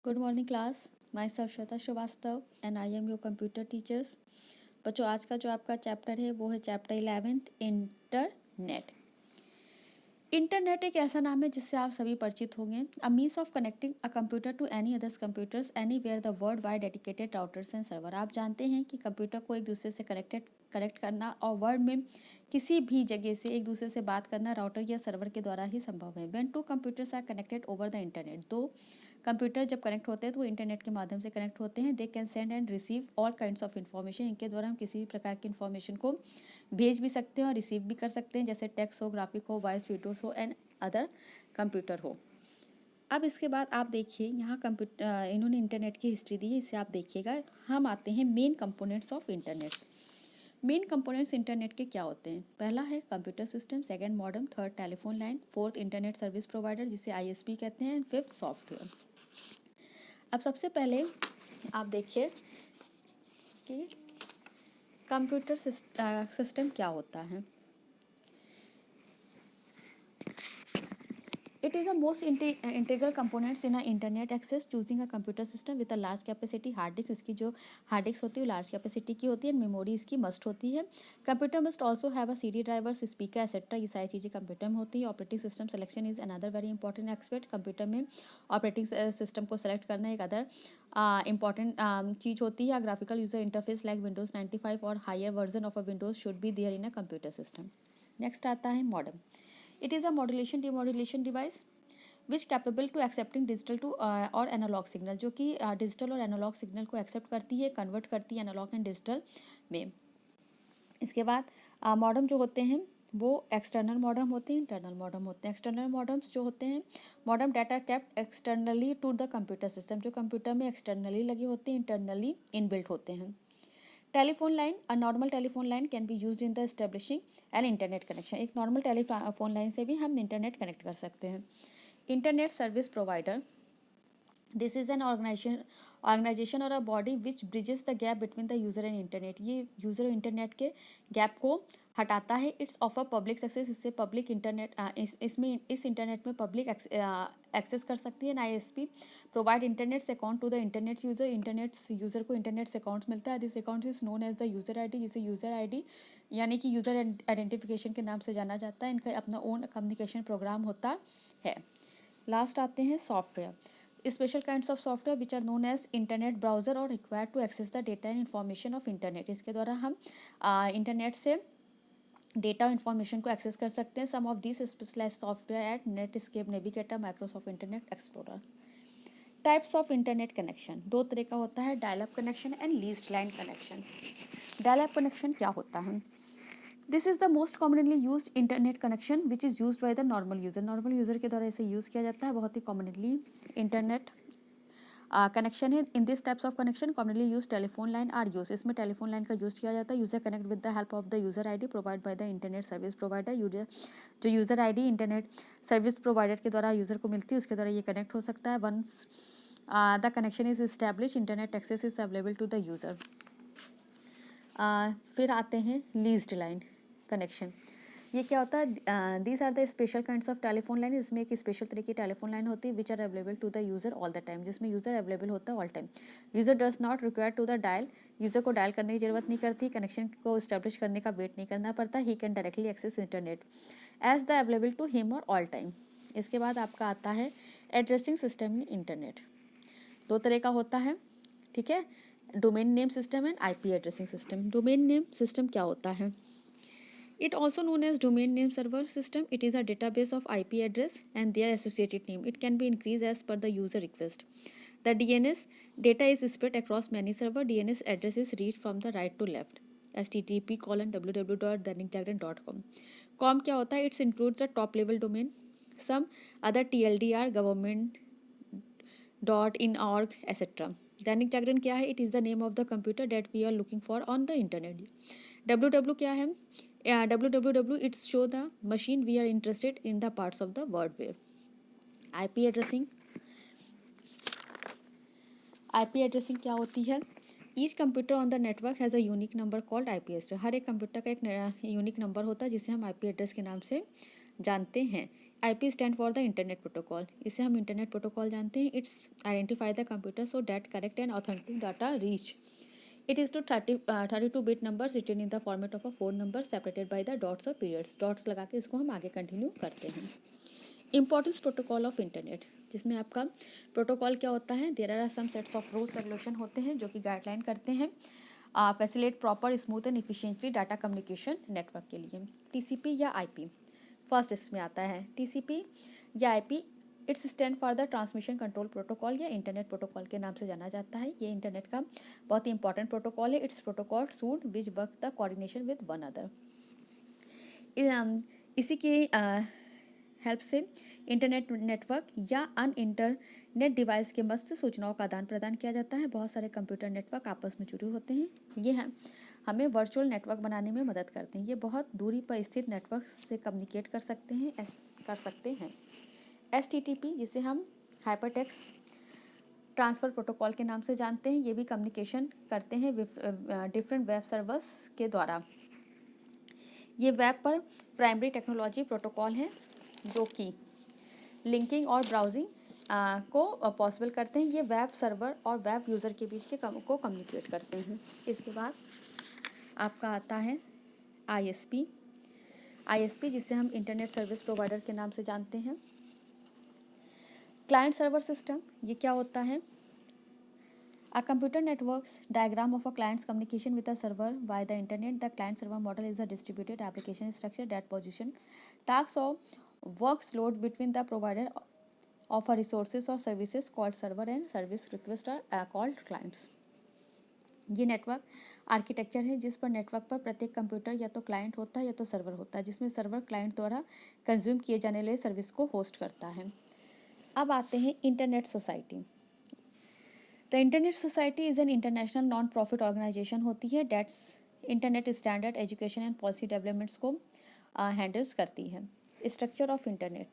Good morning class. Myself Shweta Shrivastava and I am your computer teachers. बच्चों, आज का जो आपका चैप्टर है वो है चैप्टर 11 इंटरनेट। इंटरनेट एक ऐसा नाम है जिससे आप सभी परिचित होंगे। A means of connecting a computer to any others computers anywhere the world wide dedicated routers and server. आप जानते हैं कि कंप्यूटर को एक दूसरे से कनेक्ट करना और वर्ल्ड में किसी भी जगह से एक दूसरे से बात करना राउटर या सर्वर के द्वारा ही संभव है। When two computers are connected over the internet, दो कंप्यूटर जब कनेक्ट होते हैं तो वो इंटरनेट के माध्यम से कनेक्ट होते हैं। They can send and receive all kinds of information. इनके द्वारा हम किसी भी प्रकार की इन्फॉर्मेशन को भेज भी सकते हैं और रिसीव भी कर सकते हैं, जैसे टेक्स्ट हो, ग्राफिक हो, वॉइस, वीडियोस हो एंड अदर कंप्यूटर हो। अब इसके बाद आप देखिए यहाँ कंप्यूटर इन्होंने इंटरनेट की हिस्ट्री दी है, इससे आप देखिएगा। हम आते हैं main components of internet. Main components internet के क्या होते हैं? पहला है computer system, second modem, third telephone line, fourth internet service provider जिसे आईएसपी कहते हैं, एंड फिफ्थ सॉफ्टवेयर। अब सबसे पहले आप देखिए कि कंप्यूटर सिस्टम क्या होता है। It is the most integral components in a internet access. Choosing a computer system with a large capacity hard disk, इसकी जो हार्ड डिस्क होती है वो लार्ज कैपेसिटी की होती है, मेमोरी इसकी मस्ट होती है। Computer must also have a CD drivers, speaker etcetera, ये सारी चीज़ें कंप्यूटर में होती है। Operating system selection is another very important aspect. Computer में ऑपरेटिंग सिस्टम को सेलेक्ट करना एक अदर इंपॉर्टेंट चीज़ होती है। Graphical user interface like Windows 95 और higher version of a Windows should be there in a computer system. Next आता है modem. It is a modulation demodulation device which capable to accepting digital to और analogue signal, जो कि digital और analogue signal को accept करती है, convert करती है एनालॉग एंड डिजिटल में। इसके बाद मॉडम जो होते हैं वो एक्सटर्नल मॉडम होते हैं, इंटरनल मॉडम होते हैं। एक्सटर्नल मॉडम्स जो होते हैं, modem data kept externally to the computer system, जो कंप्यूटर में एक्सटर्नली लगे होते हैं, इंटरनली इनबिल्ट होते हैं। Telephone line, a normal telephone line can be used in the establishing an internet connection. एक नॉर्मल टेलीफोन लाइन से भी हम इंटरनेट कनेक्ट कर सकते हैं। Internet service provider, this is an organisation और a body which bridges the gap between the user and internet. ये user और इंटरनेट के गैप को हटाता है। इट्स ऑफर पब्लिक एक्सेस, इससे पब्लिक इंटरनेट इसमें इस इंटरनेट में पब्लिक एक्सेस कर सकती है। ISP provide internet account to the internet user, internet user को इंटरनेट अकाउंट मिलता है। This account is known as the user ID, जिसे यूजर आईडी यानी कि यूजर आइडेंटिफिकेशन के नाम से जाना जाता है। इनका अपना ओन कम्युनिकेशन प्रोग्राम होता है। लास्ट आते हैं software. Special kinds of software which are known as internet browser और required to access the data and information of internet. इसके द्वारा हम इंटरनेट से डेटा और इन्फॉर्मेशन को एक्सेस कर सकते हैं। Some of this specialised software at Netscape Navigator, Microsoft Internet Explorer. Types of internet connection दो तरह का होता है, dial up connection and leased line connection. Dial up connection क्या होता है? This is the most commonly used internet connection which is used by the normal user. Normal user के द्वारा इसे यूज किया जाता है, बहुत ही कॉमनली इंटरनेट कनेक्शन है। In this types of connection commonly use telephone line are use, इसमें telephone line का यूज किया जाता है। User connect with the help of the user ID provide by the internet service provider. User जो user ID internet service provider के द्वारा user को मिलती है, उसके द्वारा ये कनेक्ट हो सकता है। Once the connection is establish, internet access is available to the user. फिर आते हैं लीज्ड लाइन कनेक्शन। ये क्या होता है? These are the special kinds of telephone line. इसमें एक स्पेशल तरह की टेलीफोन लाइन होती है which are available to the user all the time, जिसमें यूजर अवेलेबल होता है all time. User does not require to the dial, user को डायल करने की जरूरत नहीं करती, कनेक्शन को स्टैब्लिश करने का वेट नहीं करना पड़ता। He can directly access internet as the available to him और ऑल टाइम। इसके बाद आपका आता है एड्रेसिंग सिस्टम इन इंटरनेट। दो तरह का होता है, ठीक है, domain name system and IP addressing system. Domain name system क्या होता है? It also known as domain name server system. It is a database of IP address and their associated name. It can be increased as per the user request. The DNS data is spread across many server. DNS address is read from the right to left. http://www.danikjagran.com. Com क्या होता है? It includes the top level domain. Some other TLDR, government, .in, org, etc. दैनिक जागरण क्या है? It is the name of the computer that we are looking for on the internet. www क्या है? www it's show the machine we are interested in the parts of the world wave. IP addressing, IP addressing क्या होती है? Each computer on the network has a unique number called IP address. हर एक computer का एक unique number होता है जिसे हम आईपी एड्रेस के नाम से जानते हैं। IP stand for the internet protocol, इसे हम इंटरनेट प्रोटोकॉल जानते हैं. It's identify the computer so that correct and authentic data reach. It is to 32-bit numbers written in the format of a 4 numbers separated by the dots or periods. Dots लगा के इसको हम आगे continue करते हैं. Importance protocol of internet, जिसमें आपका protocol क्या होता है. There are some sets of rules regulation होते हैं जो कि गाइडलाइन करते हैं facilitate proper smooth and efficiently data communication network के लिए. टीसीपी या आईपी फर्स्ट इसमें आता है. टीसीपी या IP it's stand for the transmission control protocol या इंटरनेट प्रोटोकॉल के नाम से जाना जाता है. ये इंटरनेट का बहुत ही इंपॉर्टेंट प्रोटोकॉल है. It's protocol suit which work the coordination with one other. इसी की हेल्प से इंटरनेट नेटवर्क या अन इंटरनेट डिवाइस के मस्त सूचनाओं का आदान प्रदान किया जाता है. बहुत सारे कंप्यूटर नेटवर्क आपस में जुड़े होते हैं. ये हमें वर्चुअल नेटवर्क बनाने में मदद करते हैं. ये बहुत दूरी पर स्थित नेटवर्क से कम्युनिकेट कर सकते हैं. HTTP जिसे हम हाइपरटेक्स्ट ट्रांसफ़र प्रोटोकॉल के नाम से जानते हैं, ये भी कम्युनिकेशन करते हैं डिफरेंट वेब सर्वर्स के द्वारा. ये वेब पर प्राइमरी टेक्नोलॉजी प्रोटोकॉल है जो कि लिंकिंग और ब्राउजिंग को पॉसिबल करते हैं. ये वेब सर्वर और वेब यूज़र के बीच को कम्युनिकेट करते हैं. इसके बाद आपका आता है ISP जिसे हम इंटरनेट सर्विस प्रोवाइडर के नाम से जानते हैं. क्लाइंट सर्वर सिस्टम, ये क्या होता है. A computer network's diagram of a client's communication with a server via the internet. The client-server model is a distributed application structure that position tasks or workload between the provider of a resources or services called server and service request are called clients. ये network architecture है जिस पर network पर प्रत्येक computer या तो client होता है या तो सर्वर होता है, जिसमें सर्वर क्लाइंट द्वारा कंज्यूम किए जाने वाले सर्विस को होस्ट करता है. अब आते हैं internet society. The internet society is an international non profit organisation होती है that's internet standard education and policy developments को हैंडल्स करती है. Structure of internet.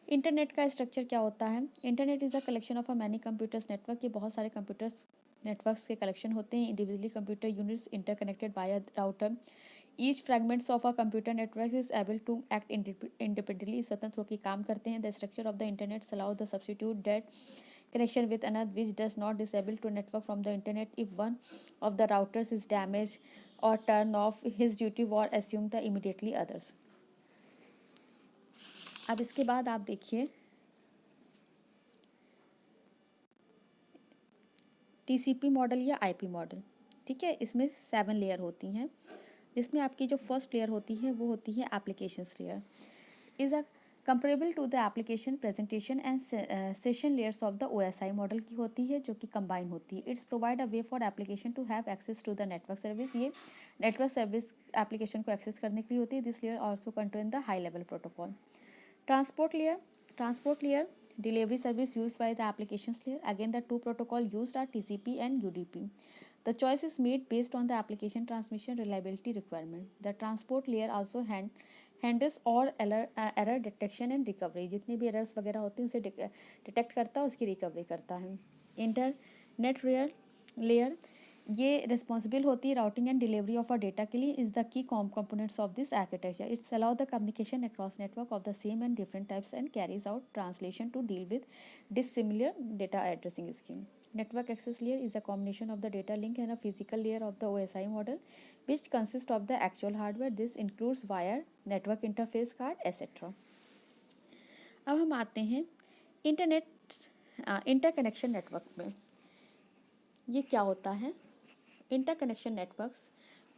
इंटरनेट का स्ट्रक्चर क्या होता है. Internet is a collection of a many computers network. ये बहुत सारे कंप्यूटर्स नेटवर्क्स के कलेक्शन होते हैं. Individually computer units interconnected by a router. Each fragments of a computer network is able to act independently. स्वतंत्र होकर काम करते हैं. The structure of the internet allow the substitute that connection with another which does not disable to network from the internet if one of the routers is damaged or turn off his duty or assume the immediately others. अब इसके बाद आप देखिए TCP model या IP model. ठीक है, इसमें 7 layer होती हैं, जिसमें आपकी जो फर्स्ट लेयर होती है वो होती है applications layer. Is a comparable to the application presentation and session layers of the OSI model की होती है जो कि कंबाइन होती है. It's provide a way for application to have access to the network service. ये नेटवर्क सर्विस एप्लीकेशन को access करने के लिए होती है. This layer also contain the high level protocol. Transport layer delivery service used by the applications layer. Again the two protocol used are TCP and UDP. The choice is made based on the application transmission reliability requirement. The transport layer also handles और error detection and recovery. जितनी भी errors वगैरह होती हैं उसे detect करता है, उसकी रिकवरी करता है. इंटरनेट लेयर ये रिस्पॉन्सिबल होती है routing and delivery of a data के लिए. Is the key components of this architecture. It's allow the communication across network of the same and different types and carries out translation to deal with dissimilar data addressing scheme. Network access layer is a combination of the data link and a physical layer of the OSI model, which consists of the actual hardware. This includes wire, network interface card, etc. अब हम आते हैं interconnection network में. ये क्या होता है. Interconnection networks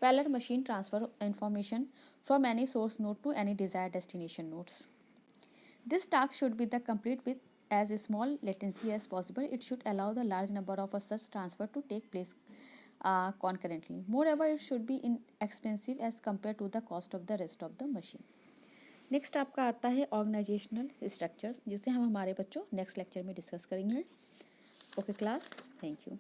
parallel machine transfer information from any source node to any desired destination nodes. This task should be the complete with as small latency as possible. It should allow the large number of such transfer to take place concurrently. Moreover, it should be inexpensive as compared to the cost of the rest of the machine. Next आपका आता है organisational structures, जिसे हम हमारे बच्चों next lecture में discuss करेंगे. Okay class, thank you.